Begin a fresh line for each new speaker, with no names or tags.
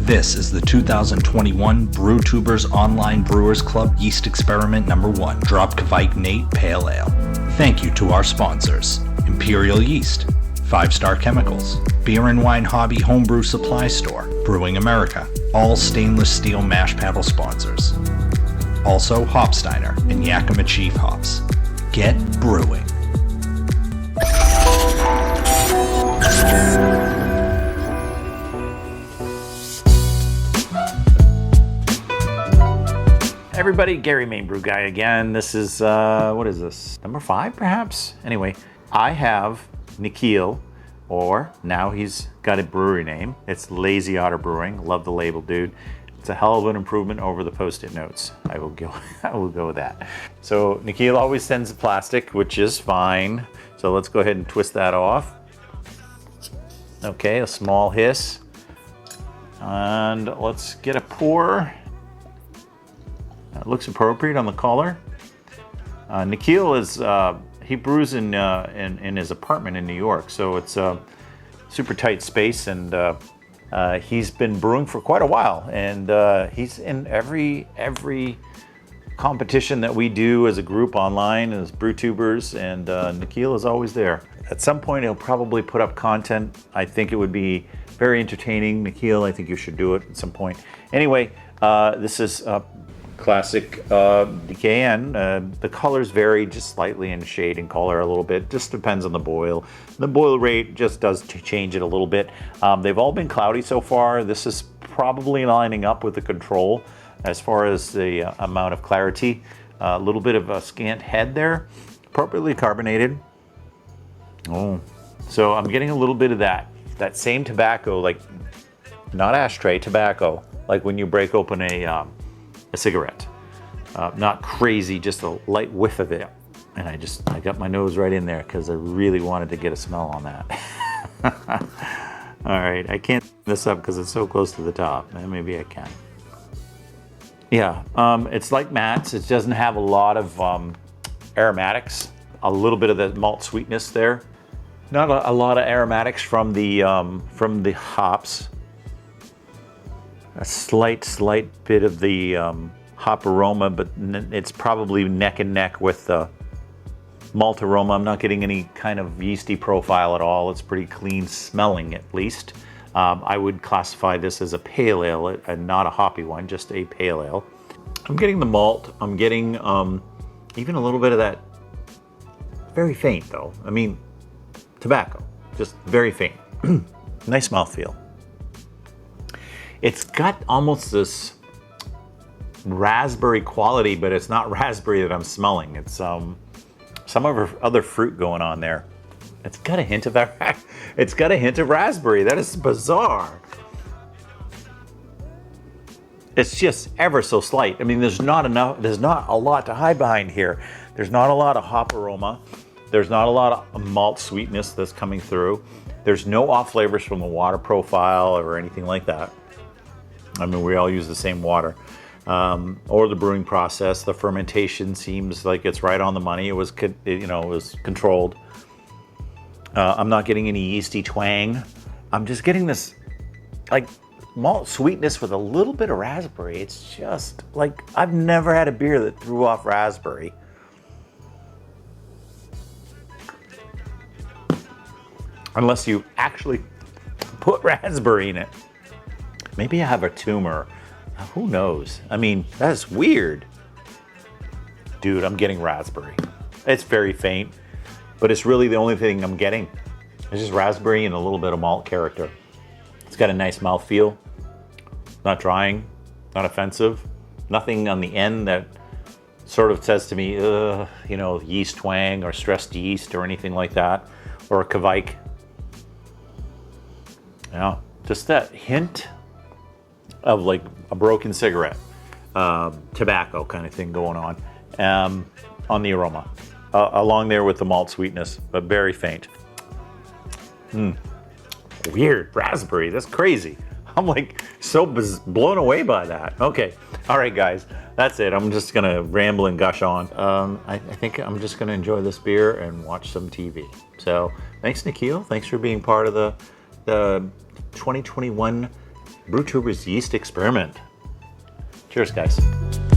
This is the 2021 Brewtubers Online Brewers Club Yeast Experiment number 1, Drop Kveik Nate Pale Ale. Thank you to our sponsors, Imperial Yeast, 5 Star Chemicals, Beer and Wine Hobby Homebrew Supply Store, Brewing America, all stainless steel mash paddle sponsors. Also Hopsteiner and Yakima Chief Hops. Get brewing.
Everybody, Gary Main Brew Guy again. This is, what is this? Number 5 perhaps? Anyway, I have Nikhil, or now he's got a brewery name. It's Lazy Otter Brewing. Love the label, dude. It's a hell of an improvement over the Post-it notes. I will go with that. So Nikhil always sends the plastic, which is fine. So let's go ahead and twist that off. Okay, a small hiss. And let's get a pour. It looks appropriate on the color. Nikhil is, he brews in his apartment in New York, so it's a super tight space, and he's been brewing for quite a while, and he's in every competition that we do as a group online as Brewtubers, and Nikhil is always there. At some point he'll probably put up content. I think it would be very entertaining. Nikhil, I think you should do it at some point. Anyway, this is classic DKN. The colors vary just slightly in shade and color a little bit. Just depends on the boil. The boil rate just does change it a little bit. They've all been cloudy so far. This is probably lining up with the control as far as the amount of clarity. A little bit of a scant head there, appropriately carbonated. Oh, so I'm getting a little bit of that same tobacco, like not ashtray tobacco, like when you break open a cigarette. Not crazy, just a light whiff of it. And I got my nose right in there because I really wanted to get a smell on that. All right, I can't this up because it's so close to the top. Maybe I can. Yeah, it's like Matt's. It doesn't have a lot of aromatics. A little bit of the malt sweetness there. Not a lot of aromatics from the hops. A slight bit of the hop aroma, but it's probably neck and neck with the malt aroma. I'm not getting any kind of yeasty profile at all. It's pretty clean smelling, at least. I would classify this as a pale ale and not a hoppy one, just a pale ale. I'm getting the malt. I'm getting even a little bit of that, very faint though. I mean, tobacco, just very faint. Nice mouthfeel. It's got almost this raspberry quality, but it's not raspberry that I'm smelling. It's some other fruit going on there. It's got a hint of that. It's got a hint of raspberry. That is bizarre. It's just ever so slight. I mean, there's not a lot to hide behind here. There's not a lot of hop aroma. There's not a lot of malt sweetness that's coming through. There's no off flavors from the water profile or anything like that. I mean, we all use the same water. Or the brewing process. The fermentation seems like it's right on the money. It was controlled. I'm not getting any yeasty twang. I'm just getting this like malt sweetness with a little bit of raspberry. It's just like, I've never had a beer that threw off raspberry. Unless you actually put raspberry in it. Maybe I have a tumor. Who knows? I mean, that's weird. Dude, I'm getting raspberry. It's very faint, but it's really the only thing I'm getting. It's just raspberry and a little bit of malt character. It's got a nice mouthfeel. Not drying, not offensive. Nothing on the end that sort of says to me, yeast twang or stressed yeast or anything like that. Or a Kveik. Yeah, just that hint of like a broken cigarette, tobacco kind of thing going on the aroma, along there with the malt sweetness, but very faint. Weird raspberry, that's crazy. I'm like so blown away by that. Okay, all right guys, that's it. I'm just gonna ramble and gush on. I think I'm just gonna enjoy this beer and watch some TV. So thanks Nikhil, thanks for being part of the 2021 Brewtubers Yeast Experiment. Cheers, guys.